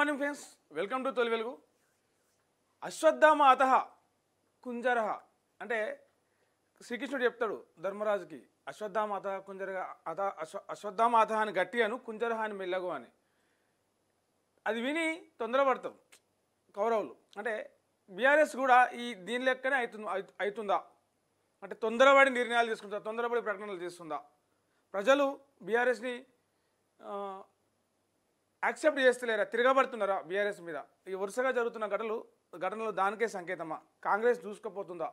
Morning friends, welcome to తొలి వెలుగు. అశ్వత్థామ అతః కుంజరః అంటే శ్రీకృష్ణుడు చెప్తాడు ధర్మరాజుకి, అశ్వత్థామ అతః కుంజరః అశ్వత్థామ అతః అని గట్టి అను, కుంజరః అని మెల్లగు అని. అది విని తొందరపడతాం కౌరవులు. అంటే బీఆర్ఎస్ కూడా దీని లెక్కనే అవుతుందా అంటే తొందరపడి నిర్ణయాలు తీసుకుంటుందా, తొందరపడి ప్రకటనలు చేస్తుందా? ప్రజలు బీఆర్ఎస్ని యాక్సెప్ట్ చేస్తలేరా, తిరగబడుతున్నారా బీఆర్ఎస్ మీద? ఈ వరుసగా జరుగుతున్న ఘటనలు దానికే సంకేతమా? కాంగ్రెస్ దూసుకుపోతుందా?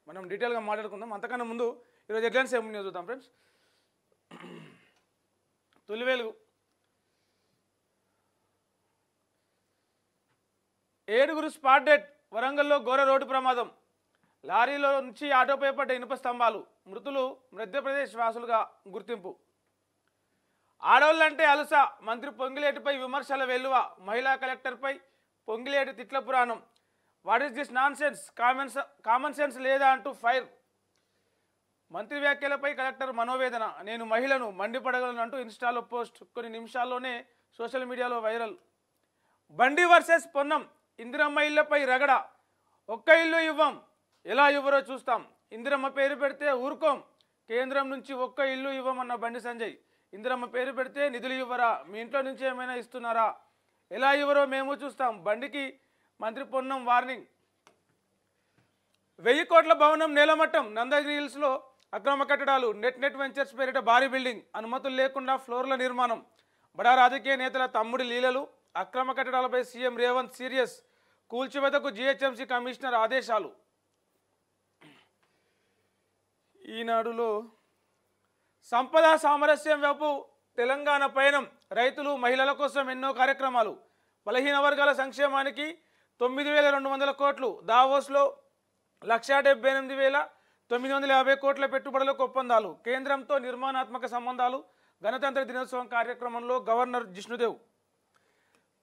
మనం డీటెయిల్గా మాట్లాడుకుందాం. అంతకన్నా ముందు ఈరోజు హెడ్లైన్స్ ఏమున్నాయో చూద్దాం ఫ్రెండ్స్. తొలి వెలుగు. 7 స్పాట్ డెడ్. వరంగల్లో ఘోర రోడ్డు ప్రమాదం. లారీలో నుంచి ఆటోపై పడ్డ ఇనుప స్తంభాలు. మృతులు మధ్యప్రదేశ్ వాసులుగా గుర్తింపు. ఆడవాళ్ళంటే అలుస. మంత్రి పొంగిలేటిపై విమర్శల వెల్లువ. మహిళా కలెక్టర్పై పొంగిలేటి తిట్ల పురాణం. What is this non sense, common sense లేదా అంటూ ఫైర్. మంత్రి వ్యాఖ్యలపై కలెక్టర్ మనోవేదన. నేను మహిళను మండిపడగలను అంటూ ఇన్స్టాలో పోస్ట్. కొన్ని నిమిషాల్లోనే సోషల్ మీడియాలో వైరల్. బండి వర్సెస్ పొన్నం. ఇందిరమ్మ ఇళ్లపై రగడ. ఒక్క ఇల్లు ఇవ్వం, ఎలా ఇవ్వరో చూస్తాం. ఇందిరమ్మ పేరు పెడితే ఊరుకోం. కేంద్రం నుంచి ఒక్క ఇల్లు ఇవ్వమన్న బండి సంజయ్. ఇందిరమ్మ పేరు పెడితే నిధులు ఇవ్వరా? మీ ఇంట్లో నుంచి ఏమైనా ఇస్తున్నారా? ఎలా ఇవ్వరో మేము చూస్తాం. బండికి మంత్రి పొన్నం వార్నింగ్. 1000 కోట్ల భవనం నేలమట్టం. నందగిరి హిల్స్లో అక్రమ కట్టడాలు. నెట్ వెంచర్స్ పేరిట భారీ బిల్డింగ్. అనుమతులు లేకుండా ఫ్లోర్ల నిర్మాణం. బడా రాజకీయ నేతల తమ్ముడి లీలలు. అక్రమ కట్టడాలపై సీఎం రేవంత్ సీరియస్. కూల్చివేతకు జీహెచ్ఎంసీ కమిషనర్ ఆదేశాలు. ఈనాడులో సంపద సామరస్యం వైపు తెలంగాణ పయనం. రైతులు మహిళల కోసం ఎన్నో కార్యక్రమాలు. బలహీన వర్గాల సంక్షేమానికి 9200 కోట్లు. దావోస్లో 1,78,950 కోట్ల పెట్టుబడులకు ఒప్పందాలు. కేంద్రంతో నిర్మాణాత్మక సంబంధాలు. గణతంత్ర దినోత్సవం కార్యక్రమంలో గవర్నర్ జిష్ణుదేవ్.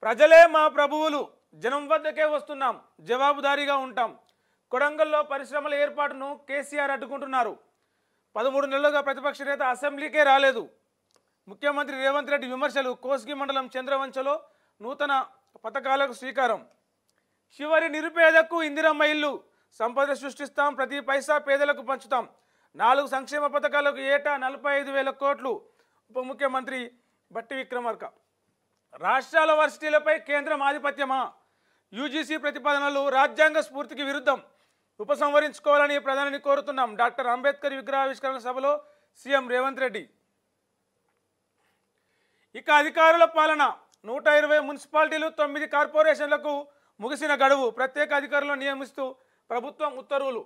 ప్రజలే మా ప్రభువులు, జనం వద్దకే వస్తున్నాం, జవాబుదారీగా ఉంటాం. కొడంగల్లో పరిశ్రమల ఏర్పాటును కేసీఆర్ అడ్డుకుంటున్నారు. 13 నెలలుగా ప్రతిపక్ష నేత అసెంబ్లీకే రాలేదు. ముఖ్యమంత్రి రేవంత్ రెడ్డి విమర్శలు. కోస్గి మండలం చంద్రవంచలో నూతన పథకాలకు శ్రీకారం. చివరి నిరుపేదకు ఇందిరమ్మ ఇల్లు. సంపద సృష్టిస్తాం, ప్రతి పైసా పేదలకు పంచుతాం. 4 సంక్షేమ పథకాలకు ఏటా 45,000 కోట్లు. ఉప ముఖ్యమంత్రి బట్టి విక్రమార్క. రాష్ట్రాల వర్సిటీలపై కేంద్రం ఆధిపత్యమా? యూజీసీ ప్రతిపాదనలు రాజ్యాంగ స్ఫూర్తికి విరుద్ధం. ఉపసంహరించుకోవాలని ప్రధానిని కోరుతున్నాం. డాక్టర్ అంబేద్కర్ విగ్రహావిష్కరణ సభలో సీఎం రేవంత్ రెడ్డి. ఇక అధికారుల పాలన. 120 మున్సిపాలిటీలు, 9 కార్పొరేషన్లకు ముగిసిన గడువు. ప్రత్యేక అధికారులను నియమిస్తూ ప్రభుత్వం ఉత్తర్వులు.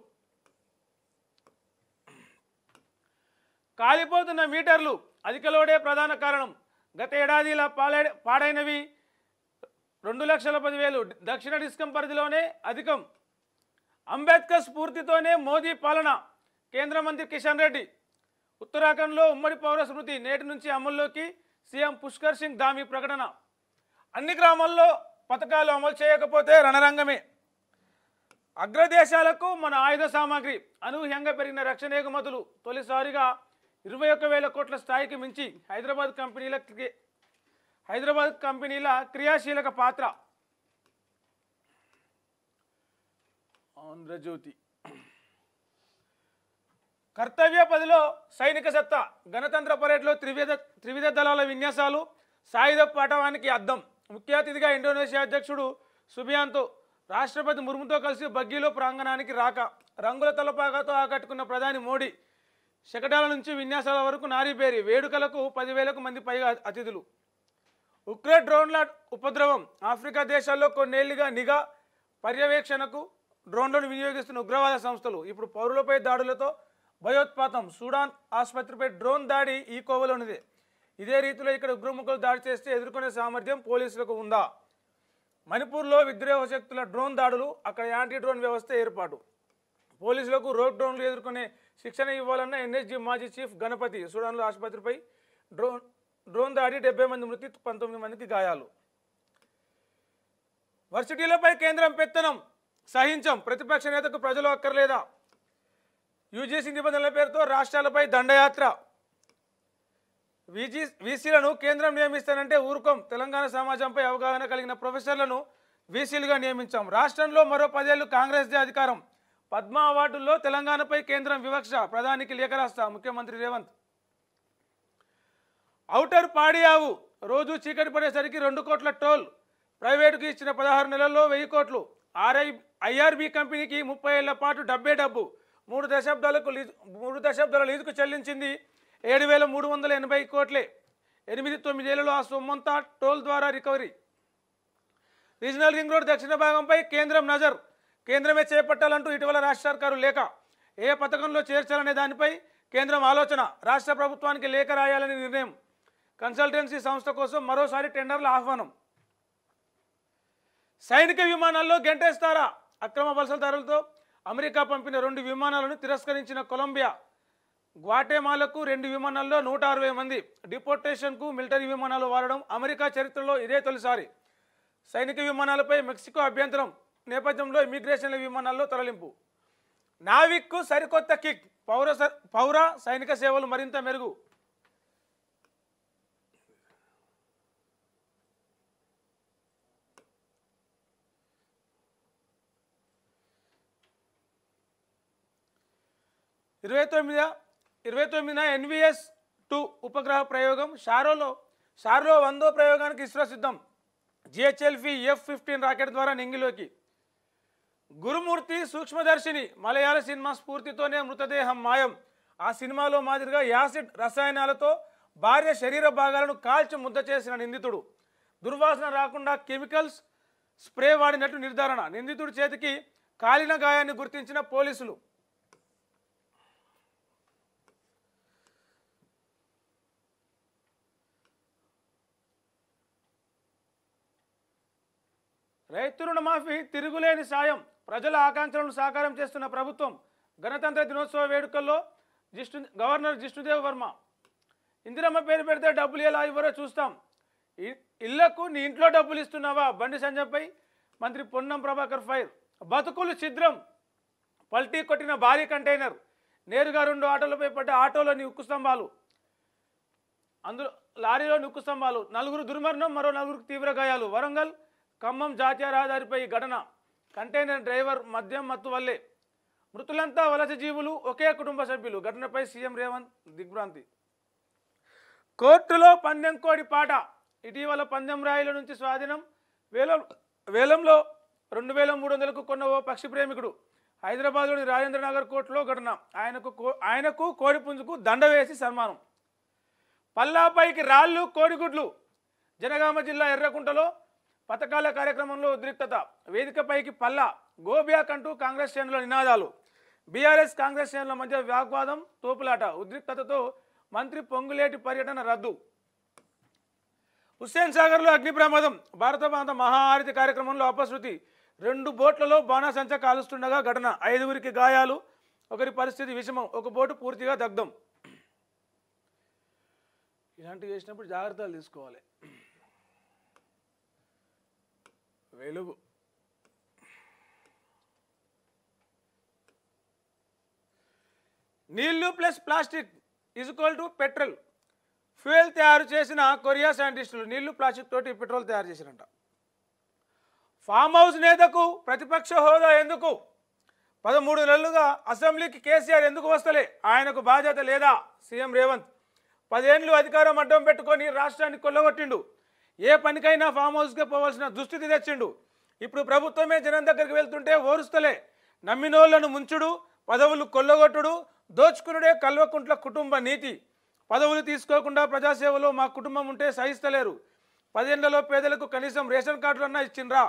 కాలిపోతున్న మీటర్లు. అధిక లోడే ప్రధాన కారణం. గత ఏడాదిలా పాడైనవి 2,10,000. దక్షిణ డిస్కం పరిధిలోనే అధికం. అంబేద్కర్ స్ఫూర్తితోనే మోదీ పాలన. కేంద్ర మంత్రి కిషన్ రెడ్డి. ఉత్తరాఖండ్లో ఉమ్మడి పౌర స్మృతి నేటి నుంచి అమల్లోకి. సీఎం పుష్కర్ సింగ్ ధామీ ప్రకటన. అన్ని గ్రామాల్లో పథకాలు అమలు చేయకపోతే రణరంగమే. అగ్రదేశాలకు మన ఆయుధ సామాగ్రి. అనూహ్యంగా పెరిగిన రక్షణ ఎగుమతులు. తొలిసారిగా 21,000 కోట్ల స్థాయికి మించి. హైదరాబాద్ కంపెనీల క్రియాశీలక పాత్ర. ఆంధ్రజ్యోతి. కర్తవ్య పదిలో సైనిక సత్తా. గణతంత్ర పరేడ్లో త్రివిధ దళాల విన్యాసాలు. సాయుధ పాఠవానికి అద్దం. ముఖ్య అతిథిగా ఇండోనేషియా అధ్యక్షుడు సుబియాంతో. రాష్ట్రపతి ముర్ముతో కలిసి బగ్గీలో ప్రాంగణానికి రాక. రంగుల తలపాగాతో ఆకట్టుకున్న ప్రధాని మోడీ. శకటాల నుంచి విన్యాసాల వరకు నారీబేరి. వేడుకలకు 10,000 మంది పైగా అతిథులు. ఉక్రెయిన్ డ్రోన్ల ఉపద్రవం. ఆఫ్రికా దేశాల్లో కొన్నేళ్లుగా నిఘా పర్యవేక్షణకు డ్రోన్లను వినియోగిస్తున్న ఉగ్రవాద సంస్థలు ఇప్పుడు పౌరులపై దాడులతో భయోత్పాతం. సూడాన్ ఆసుపత్రిపై డ్రోన్ దాడి ఈ కోవలోనిదే. ఇదే రీతిలో ఇక్కడ ఉగ్రముఖులు దాడి చేస్తే ఎదుర్కొనే సామర్థ్యం పోలీసులకు ఉందా? మణిపూర్లో విద్రోహ శక్తుల డ్రోన్ దాడులు. అక్కడ యాంటీ డ్రోన్ వ్యవస్థ ఏర్పాటు. పోలీసులకు రోడ్ డ్రోన్లు ఎదుర్కొనే శిక్షణ ఇవ్వాలన్న ఎన్ఎస్జీ మాజీ చీఫ్ గణపతి. సూడాన్లో ఆసుపత్రిపై డ్రోన్ దాడి 70 మంది మృతి, 19 మందికి గాయాలు. వర్సిటీలపై కేంద్రం పెత్తనం. సహించం. ప్రతిపక్ష నేతకు ప్రజలు అక్కర్లేదా? యూజీసీ నిబంధనల పేరుతో రాష్ట్రాలపై దండయాత్ర. వీసీలను కేంద్రం నియమిస్తానంటే ఊరుకోం. తెలంగాణ సమాజంపై అవగాహన కలిగిన ప్రొఫెసర్లను వీసీలుగా నియమించాం. రాష్ట్రంలో మరో 10 ఏళ్లు కాంగ్రెస్దే అధికారం. పద్మ అవార్డుల్లో తెలంగాణపై కేంద్రం వివక్ష. ప్రధానికి లేఖ రాస్తా ముఖ్యమంత్రి రేవంత్. ఔటర్ పాడియావు రోజు చీకటి పడేసరికి 2 కోట్ల టోల్. ప్రైవేటుకు ఇచ్చిన 16 నెలల్లో 1000 కోట్లు. ఐఆర్బీ కంపెనీకి 30 ఏళ్ల పాటు డబ్బు 3 దశాబ్దాల లీజుకు చెల్లించింది 7,380 కోట్లే. 8-9 ఏళ్లలో ఆ సొమ్మంతా టోల్ ద్వారా రికవరీ. రీజనల్ రింగ్ రోడ్ దక్షిణ భాగంపై కేంద్రం నజర్. కేంద్రమే చేపట్టాలంటూ ఇటీవల రాష్ట్ర సర్కారు లేఖ. ఏ పథకంలో చేర్చాలనే దానిపై కేంద్రం ఆలోచన. రాష్ట్ర ప్రభుత్వానికి లేఖ రాయాలని నిర్ణయం. కన్సల్టెన్సీ సంస్థ కోసం మరోసారి టెండర్ల ఆహ్వానం. సైనిక విమానాల్లో గెంటేస్తారా? అక్రమ వలసదారులతో అమెరికా పంపిన 2 విమానాలను తిరస్కరించిన కొలంబియా. గ్వాటెమాలకు 2 విమానాల్లో 160 మంది. డిపోర్టేషన్కు మిలిటరీ విమానాలు వాడడం అమెరికా చరిత్రలో ఇదే తొలిసారి. సైనిక విమానాలపై మెక్సికో అభ్యంతరం నేపథ్యంలో ఇమిగ్రేషన్ల విమానాల్లో తరలింపు. నావిక్కు సరికొత్త కిక్. పౌర సైనిక సేవలు మరింత మెరుగు. ఇరవై తొమ్మిదిన NVS-2 ఉపగ్రహ ప్రయోగం. షార్లో 100వ ప్రయోగానికి ఇస్రో సిద్ధం. GHLV F-15 రాకెట్ ద్వారా నింగిలోకి. గురుమూర్తి సూక్ష్మదర్శిని మలయాళ సినిమా స్ఫూర్తితోనే మృతదేహం మాయం. ఆ సినిమాలో మాదిరిగా యాసిడ్ రసాయనాలతో భార్య శరీర భాగాలను కాల్చి ముద్ద చేసిన నిందితుడు. దుర్వాసన రాకుండా కెమికల్స్ స్ప్రే వాడినట్లు నిర్ధారణ. నిందితుడి చేతికి కాలిన గాయాన్ని గుర్తించిన పోలీసులు. రైతు రుణమాఫీ తిరుగులేని సాయం. ప్రజల ఆకాంక్షలను సాకారం చేస్తున్న ప్రభుత్వం. గణతంత్ర దినోత్సవ వేడుకల్లో గవర్నర్ జిష్ణుదేవ్ వర్మ. ఇందిరమ్మ పేరు పెడితే డబ్బులు ఎలా ఇవ్వరో చూస్తాం. ఇళ్లకు నీ ఇంట్లో డబ్బులు ఇస్తున్నావా? బండి సంజయ్పై మంత్రి పొన్నం ప్రభాకర్ ఫైర్. బతుకులు ఛిద్రం. పల్టీ కొట్టిన భారీ కంటైనర్. నేరుగా 2 ఆటోలపై పడ్డ ఆటోలోని ఉక్కు స్తంభాలు. అందులో లారీలోని ఉక్కు స్తంభాలు. 4 దుర్మరణం, మరో 4 తీవ్ర గాయాలు. వరంగల్ ఖమ్మం జాతీయ రహదారిపై ఘటన. కంటైనర్ డ్రైవర్ మద్యం మత్తు వల్లే. మృతులంతా వలస జీవులు, ఒకే కుటుంబ సభ్యులు. ఘటనపై సీఎం రేవంత్ దిగ్భ్రాంతి. కోర్టులో పందెం కోడి పాట. ఇటీవల పందెం రాయిల నుంచి స్వాధీనం. వేలంలో 2,300కు కొన్న ఓ పక్షి ప్రేమికుడు. హైదరాబాద్లోని రాజేంద్రనగర్ కోర్టులో ఘటన. ఆయనకు కోడి పుంజుకు దండ వేసి సన్మానం. పల్లాపైకి రాళ్ళు, కోడిగుడ్లు. జనగామ జిల్లా ఎర్రకుంటలో పథకాల కార్యక్రమంలో ఉద్రిక్తత. వేదికపైకి పల్లా, గో బ్యాక్ అంటూ కాంగ్రెస్ శ్రేణుల నినాదాలు. బీఆర్ఎస్ కాంగ్రెస్ శ్రేణుల మధ్య వాగ్వాదం, తోపులాట. ఉద్రిక్తతతో మంత్రి పొంగులేటి పర్యటన రద్దు. హుస్సేన్ సాగర్లో అగ్ని ప్రమాదం. భారత మాత మహాఆరతి కార్యక్రమంలో అపశృతి. 2 బోట్లలో బాణాసంచా కాలుస్తుండగా ఘటన. 5గురికి గాయాలు, ఒకరి పరిస్థితి విషమం. ఒక బోటు పూర్తిగా దగ్ధం. ఇలాంటివి చేసినప్పుడు జాగ్రత్తలు తీసుకోవాలి. వెలుగు. నీళ్లు ప్లస్ ప్లాస్టిక్ = పెట్రోల్. ఫ్యూయల్ తయారు చేసిన కొరియా సైంటిస్టులు నీళ్లు ప్లాస్టిక్ తోటి పెట్రోల్ తయారు చేసిరంట. ఫామ్ హౌస్ నేతకు ప్రతిపక్ష హోదా ఎందుకు? 13 నెలలుగా అసెంబ్లీకి కేసీఆర్ ఎందుకు వస్తలే? ఆయనకు బాధ్యత లేదా? సీఎం రేవంత్. 10 ఏళ్లు అధికారం అడ్డం పెట్టుకొని రాష్ట్రాన్ని కొల్లగొట్టిండు. ఏ పనికైనా ఫామ్ హౌస్కే పోవాల్సిన దుస్థితి తెచ్చిండు. ఇప్పుడు ప్రభుత్వమే జనం దగ్గరికి వెళ్తుంటే ఓరుస్తలే. నమ్మినోళ్లను ముంచుడు, పదవులు కొల్లగొట్టుడు, దోచుకునుడే కల్వకుంట్ల కుటుంబ నీతి. పదవులు తీసుకోకుండా ప్రజాసేవలో మా కుటుంబం ఉంటే సహిస్తలేరు. 10 ఏళ్లలో పేదలకు కనీసం రేషన్ కార్డులన్నా ఇచ్చిండ్రా?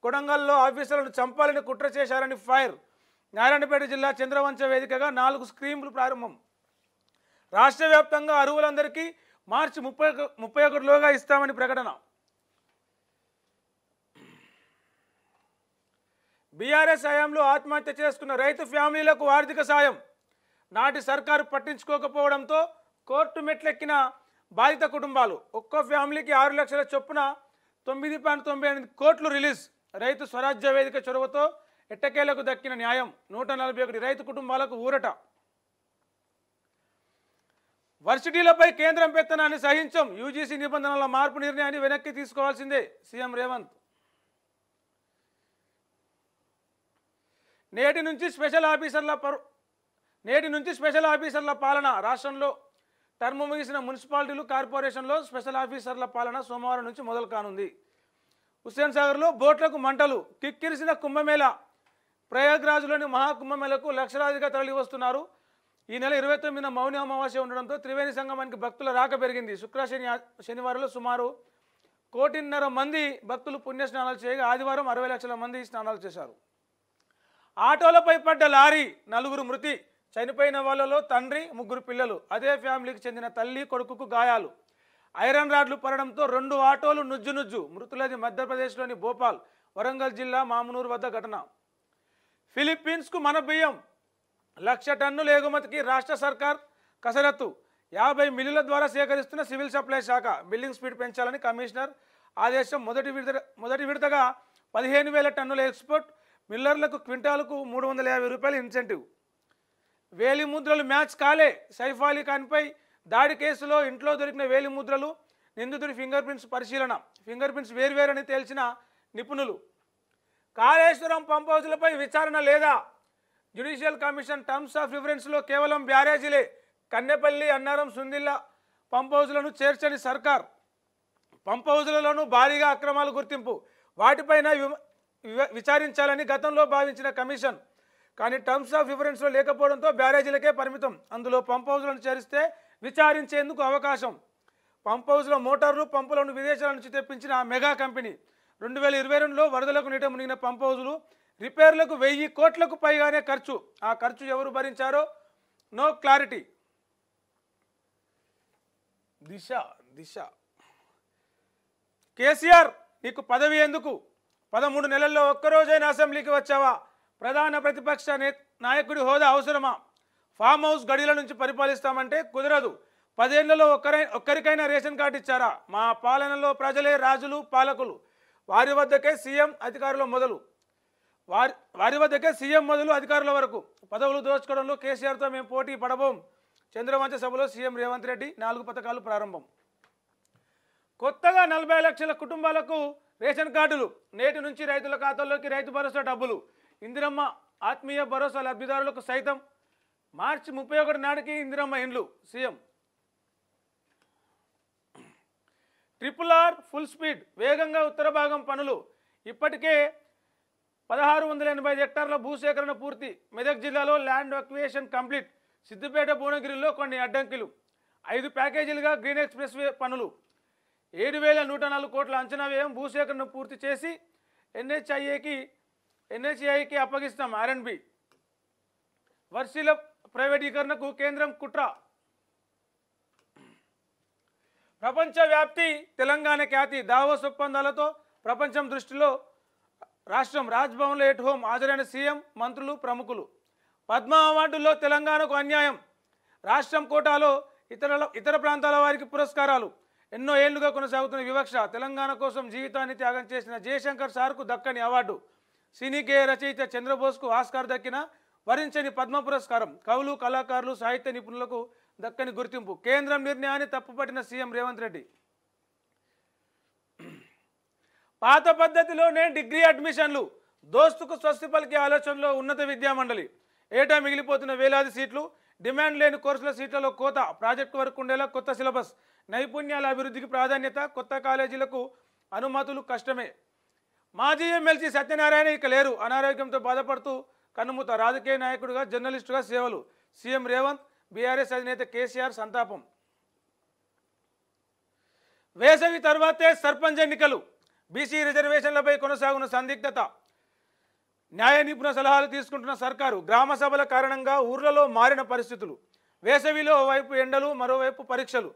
కొడంగల్లో ఆఫీసర్లను చంపాలని కుట్ర చేశారని ఫైర్. నారాయణపేట జిల్లా చంద్రవంశ వేదికగా 4 స్కీములు ప్రారంభం. రాష్ట్ర వ్యాప్తంగా అర్హులందరికీ మార్చి 31లోగా ఇస్తామని ప్రకటన. బీఆర్ఎస్ హయాంలో ఆత్మహత్య చేసుకున్న రైతు ఫ్యామిలీలకు ఆర్థిక సాయం. నాటి సర్కారు పట్టించుకోకపోవడంతో కోర్టు మెట్లెక్కిన బాధిత కుటుంబాలు. ఒక్కో ఫ్యామిలీకి 6 లక్షల చొప్పున 9.98 కోట్లు రిలీజ్. రైతు స్వరాజ్య వేదిక చొరవతో ఎట్టకేలకు దక్కిన న్యాయం. 141 రైతు కుటుంబాలకు ఊరట. వర్సిటీలపై కేంద్రం పెత్తనాన్ని సహించం, యూజీసీ నిబంధనల మార్పు నిర్ణయాన్ని వెనక్కి తీసుకోవాల్సిందే సీఎం రేవంత్. నేటి నుంచి స్పెషల్ ఆఫీసర్ల పాలన. రాష్ట్రంలో టర్మ్ ముగిసిన మున్సిపాలిటీలు, కార్పొరేషన్లో స్పెషల్ ఆఫీసర్ల పాలన సోమవారం నుంచి మొదలు కానుంది. హుస్సేన్ సాగర్లో బోట్లకు మంటలు, కిక్కిరిసిన కుంభమేళా. ప్రయాగ్రాజ్లోని మహాకుంభమేళకు లక్షలాదిగా తరలి వస్తున్నారు. ఈ నెల 29న మౌని అమావాస్య ఉండడంతో త్రివేణి సంగమానికి భక్తుల రాక పెరిగింది. శనివారంలో సుమారు 1.5 కోటి మంది భక్తులు పుణ్యస్నానాలు చేయగా ఆదివారం 60 లక్షల మంది స్నానాలు చేశారు. ఆటోలపై పడ్డ లారీ, 4 మృతి. చనిపోయిన వాళ్ళలో తండ్రి, 3 పిల్లలు. అదే ఫ్యామిలీకి చెందిన తల్లి, కొడుకుకు గాయాలు. ఐరన్ రాడ్లు పడడంతో 2 ఆటోలు నుజ్జు. మృతులది మధ్యప్రదేశ్లోని భోపాల్, వరంగల్ జిల్లా మామునూరు వద్ద ఘటన. ఫిలిప్పీన్స్కు మన బియ్యం 1,00,000 టన్నుల ఎగుమతికి రాష్ట్ర సర్కార్ కసరత్తు. 50 మిల్లుల ద్వారా సేకరిస్తున్న సివిల్ సప్లై శాఖ బిల్లింగ్ స్పీడ్ పెంచాలని కమిషనర్ ఆదేశం. మొదటి విడతగా 15,000 టన్నుల ఎక్స్పోర్ట్. మిల్లర్లకు క్వింటాలకు ₹350 ఇన్సెంటివ్. వేలిముద్రలు మ్యాచ్ కాలే. సైఫ్ అలీ ఖాన్పై దాడి కేసులో ఇంట్లో దొరికిన వేలిముద్రలు, నిందితుడి ఫింగర్ ప్రింట్స్ పరిశీలన. ఫింగర్ ప్రింట్స్ వేర్వేరని తేల్చిన నిపుణులు. కాళేశ్వరం పంప్ హౌజులపై విచారణ లేదా? జ్యుడిషియల్ కమిషన్ టర్మ్స్ ఆఫ్ రిఫరెన్స్లో కేవలం బ్యారేజీలే. కన్నెపల్లి, అన్నారం, సుందిల్ల పంప్ హౌజులను చేర్చని సర్కార్. పంప్ హౌజులలోనూ భారీగా అక్రమాలు గుర్తింపు. వాటిపైన విచారించాలని గతంలో భావించిన కమిషన్. కానీ టర్మ్స్ ఆఫ్ రిఫరెన్స్లో లేకపోవడంతో బ్యారేజీలకే పరిమితం. అందులో పంప్ హౌజులను చేరిస్తే విచారించేందుకు అవకాశం. పంప్ హౌజ్ల మోటార్లు, పంపులను విదేశాల నుంచి తెప్పించిన మెగా కంపెనీ. 2022లో వరదలకు నీట మునిగిన పంప్ హౌజులు రిపేర్లకు 1000 కోట్లకు పైగానే ఖర్చు. ఆ ఖర్చు ఎవరు భరించారో నో క్లారిటీ. దిశ కేసీఆర్, నీకు పదవి ఎందుకు? 13 నెలల్లో ఒక్కరోజైనా అసెంబ్లీకి వచ్చావా? ప్రధాన ప్రతిపక్ష నాయకుడి హోదా అవసరమా? ఫామ్ హౌస్ గడిల నుంచి పరిపాలిస్తామంటే కుదరదు. 10 ఏళ్లలో ఒక్కరికైనా రేషన్ కార్డు ఇచ్చారా? మా పాలనలో ప్రజలే రాజులు, పాలకులు. వారి వద్దకే సీఎం మొదలు అధికారుల వరకు. పదవులు దోచుకోవడంలో కేసీఆర్తో మేము పోటీ పడబోం. చంద్రవంచ సభలో సీఎం రేవంత్ రెడ్డి. 4 పథకాలు ప్రారంభం. కొత్తగా 40 లక్షల కుటుంబాలకు రేషన్ కార్డులు. నేటి నుంచి రైతుల ఖాతాల్లోకి రైతు భరోసా డబ్బులు. ఇందిరమ్మ ఆత్మీయ భరోసా లబ్ధిదారులకు సైతం. మార్చి 31 నాటికి ఇందిరమ్మ ఇండ్లు. సీఎం. RRR full speed. వేగంగా ఉత్తర భాగం పనులు. ఇప్పటికే 1685 హెక్టార్ల భూసేకరణ పూర్తి. మెదక్ జిల్లాలో ల్యాండ్ అక్విజిషన్ కంప్లీట్. సిద్దిపేట, భువనగిరిలో కొన్ని అడ్డంకిలు. 5 ప్యాకేజీలుగా గ్రీన్ ఎక్స్ప్రెస్ వే పనులు. 7,104 కోట్ల అంచనా వ్యయం. భూసేకరణ పూర్తి చేసి ఎన్హెచ్ఐకి అప్పగిస్తాం. R&B. వర్సిటీల ప్రైవేటీకరణకు కేంద్రం కుట్ర. ప్రపంచ వ్యాప్తి తెలంగాణ ఖ్యాతి. దావోస్ ఒప్పందాలతో ప్రపంచం దృష్టిలో రాష్ట్రం. రాజ్భవన్లో ఎట్ హోమ్ హాజరైన సీఎం, మంత్రులు, ప్రముఖులు. పద్మ అవార్డుల్లో తెలంగాణకు అన్యాయం. రాష్ట్రం కోటాలో ఇతర ప్రాంతాల వారికి పురస్కారాలు. ఎన్నో ఏళ్లుగా కొనసాగుతున్న వివక్ష. తెలంగాణ కోసం జీవితాన్ని త్యాగం చేసిన జయశంకర్ సార్కు దక్కని అవార్డు. సినీ గేయ రచయిత చంద్రబోస్కు ఆస్కార్ దక్కిన వరించని పద్మ పురస్కారం. కవులు, కళాకారులు, సాహిత్య నిపుణులకు దక్కని గుర్తింపు. కేంద్రం నిర్ణయాన్ని తప్పుపట్టిన సీఎం రేవంత్ రెడ్డి. పాత పద్ధతిలోనే డిగ్రీ అడ్మిషన్లు. దోస్తుకు స్వస్తి పలికే ఆలోచనలో ఉన్నత విద్యామండలి. ఏటా మిగిలిపోతున్న వేలాది సీట్లు. డిమాండ్ లేని కోర్సుల సీట్లలో కోత. ప్రాజెక్టు వరకు ఉండేలా కొత్త సిలబస్. నైపుణ్యాల అభివృద్ధికి ప్రాధాన్యత. కొత్త కాలేజీలకు అనుమతులు కష్టమే. మాజీ ఎమ్మెల్సీ సత్యనారాయణ ఇక లేరు. అనారోగ్యంతో బాధపడుతూ కన్నుమూత. రాజకీయ నాయకుడిగా, జర్నలిస్టుగా సేవలు. సీఎం రేవంత్. బీఆర్ఎస్ అధినేత కేసీఆర్ సంతాపం. వేసవి తర్వాతే సర్పంచ్ ఎన్నికలు. బీసీ రిజర్వేషన్లపై కొనసాగున్న సందిగ్ధత. న్యాయ నిపుణ సలహాలు తీసుకుంటున్న సర్కారు. గ్రామ సభల కారణంగా ఊర్లలో మారిన పరిస్థితులు. వేసవిలో ఓవైపు ఎండలు, మరోవైపు పరీక్షలు.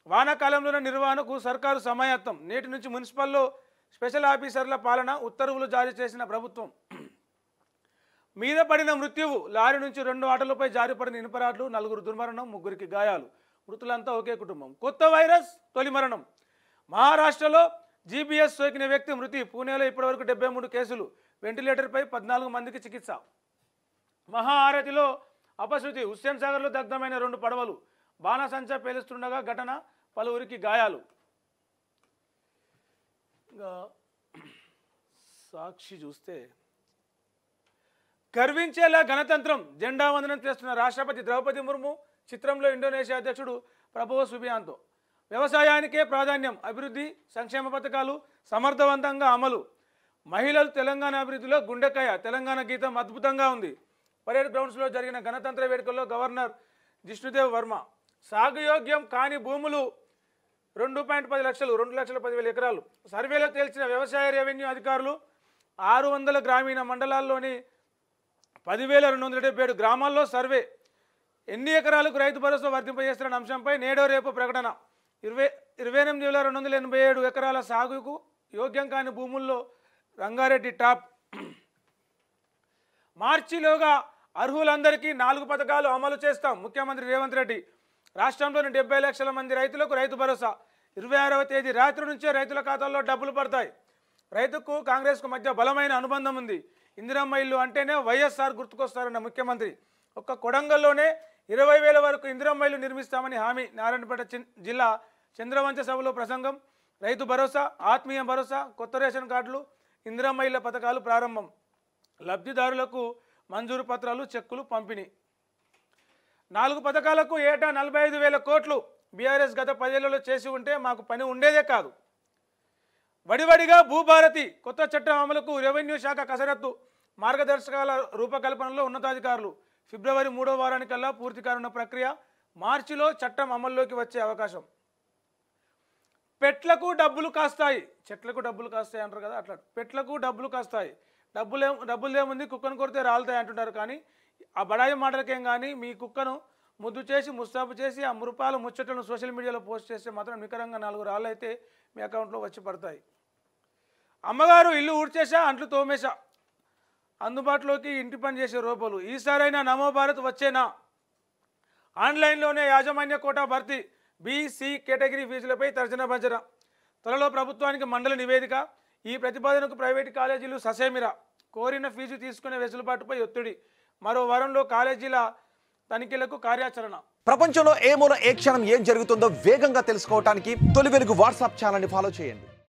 వానాకాలంలోనే నిర్వహణకు సర్కారు సమాయత్తం. నేటి నుంచి మున్సిపల్లో స్పెషల్ ఆఫీసర్ల పాలన. ఉత్తర్వులు జారీ చేసిన ప్రభుత్వం. మీద పడిన మృత్యువు. లారీ నుంచి 2 ఆటోలపై జారిపడిన ఇనుపరాడ్లు. 4 దుర్మరణం, 3కి గాయాలు. మృతులంతా ఒకే కుటుంబం. కొత్త వైరస్, తొలి మరణం. మహారాష్ట్రలో జీబీఎస్ సోకిన వ్యక్తి మృతి. పూణేలో ఇప్పటివరకు 73 కేసులు. వెంటిలేటర్పై 14 మందికి చికిత్స. మహాహారతిలో అపశృతి. హుస్సేన్ సాగర్లో దగ్ధమైన 2 పడవలు. బాణసంచా పేలుస్తుండగా ఘటన, పలువురికి గాయాలు. సాక్షి చూస్తే గర్వించేలా గణతంత్రం, జెండా వందనం చేస్తున్న రాష్ట్రపతి ద్రౌపది ముర్ము, చిత్రంలో ఇండోనేషియా అధ్యక్షుడు ప్రభువో సుబియాంతో. వ్యవసాయానికే ప్రాధాన్యం, అభివృద్ధి సంక్షేమ పథకాలు సమర్థవంతంగా అమలు. మహిళలు తెలంగాణ అభివృద్ధిలో గుండెకాయ, తెలంగాణ గీతం అద్భుతంగా ఉంది. పరేడ్ గ్రౌండ్స్లో జరిగిన గణతంత్ర వేడుకల్లో గవర్నర్ జిష్ణుదేవ్ వర్మ. సాగుయోగ్యం కాని భూములు 2.10 లక్షలు, 2,10,000 ఎకరాలు. సర్వేలో తేల్చిన వ్యవసాయ రెవెన్యూ అధికారులు 600 గ్రామీణ మండలాల్లోని 10,277 గ్రామాల్లో సర్వే. ఎన్ని ఎకరాలకు రైతు భరోసా వర్తింపజేస్తున్న అంశంపై నేడో రేపు ప్రకటన. 28,287 ఎకరాల సాగుకు యోగ్యం కాని భూముల్లో రంగారెడ్డి టాప్. మార్చిలోగా అర్హులందరికీ 4 పథకాలు అమలు చేస్తాం, ముఖ్యమంత్రి రేవంత్ రెడ్డి. రాష్ట్రంలోని 70 లక్షల మంది రైతులకు రైతు భరోసా. 26వ తేదీ రాత్రి నుంచే రైతుల ఖాతాల్లో డబ్బులు పడతాయి. రైతుకు కాంగ్రెస్కు మధ్య బలమైన అనుబంధం ఉంది. ఇందిరమ్మ ఇల్లు అంటేనే వైఎస్ఆర్ గుర్తుకొస్తారన్న ముఖ్యమంత్రి. ఒక్క కొడంగల్లోనే 20,000 వరకు ఇందిరమ్మ ఇల్లు నిర్మిస్తామని హామీ. నారాయణపేట జిల్లా చంద్రవంచ సభలో ప్రసంగం. రైతు భరోసా, ఆత్మీయ భరోసా, కొత్త రేషన్ కార్డులు, ఇందిరమ్మ ఇళ్ల పథకాలు ప్రారంభం. లబ్ధిదారులకు మంజూరు పత్రాలు, చెక్కులు పంపిణీ. 4 పథకాలకు ఏటా 45,000 కోట్లు. బీఆర్ఎస్ గత 10 ఏళ్లలో చేసి ఉంటే మాకు పని ఉండేదే కాదు. వడివడిగా భూభారతి, కొత్త చట్టం అమలుకు రెవెన్యూ శాఖ కసరత్తు. మార్గదర్శకాల రూపకల్పనలో ఉన్నతాధికారులు. ఫిబ్రవరి 3వ వారానికల్లా పూర్తి కానున్న ప్రక్రియ. మార్చిలో చట్టం అమల్లోకి వచ్చే అవకాశం. పెట్లకు డబ్బులు కాస్తాయి, చెట్లకు డబ్బులు కాస్తాయి అంటారు కదా, అట్లా పెట్లకు డబ్బులు కాస్తాయి. డబ్బులేముంది, కుక్కను కొడితే రాలుతాయి అంటుంటారు. కానీ ఆ బడాయి మాటలకేం కానీ మీ కుక్కను ముద్దు చేసి ముస్తాబు చేసి ఆ మురుపాల ముచ్చట్లను సోషల్ మీడియాలో పోస్ట్ చేస్తే మాత్రం నికరంగా 4 రాళ్ళు అయితే మీ అకౌంట్లో వచ్చి పడతాయి. అమ్మగారు ఇల్లు ఊడ్చేసా, అంట్లు తోమేశా, అందుబాటులోకి ఇంటి పని చేసే రోబోలు. ఈసారైనా నమో భారత్ వచ్చేనా? ఆన్లైన్లోనే యాజమాన్య కోటా భర్తీ. బీసీ కేటగిరీ ఫీజులపై తర్జన భంజన. త్వరలో ప్రభుత్వానికి మండలి నివేదిక. ఈ ప్రతిపాదనకు ప్రైవేటు కాలేజీలు ససేమిరా. కోరిన ఫీజు తీసుకునే వెసులుబాటుపై ఒత్తిడి. మరో వారంలో కాలేజీల తనిఖీలకు కార్యాచరణ. ప్రపంచంలో ఏ మూల ఏ క్షణం ఏం జరుగుతుందో వేగంగా తెలుసుకోవడానికి తొలి వెలుగు వాట్సాప్ ఛానల్ని ఫాలో చేయండి.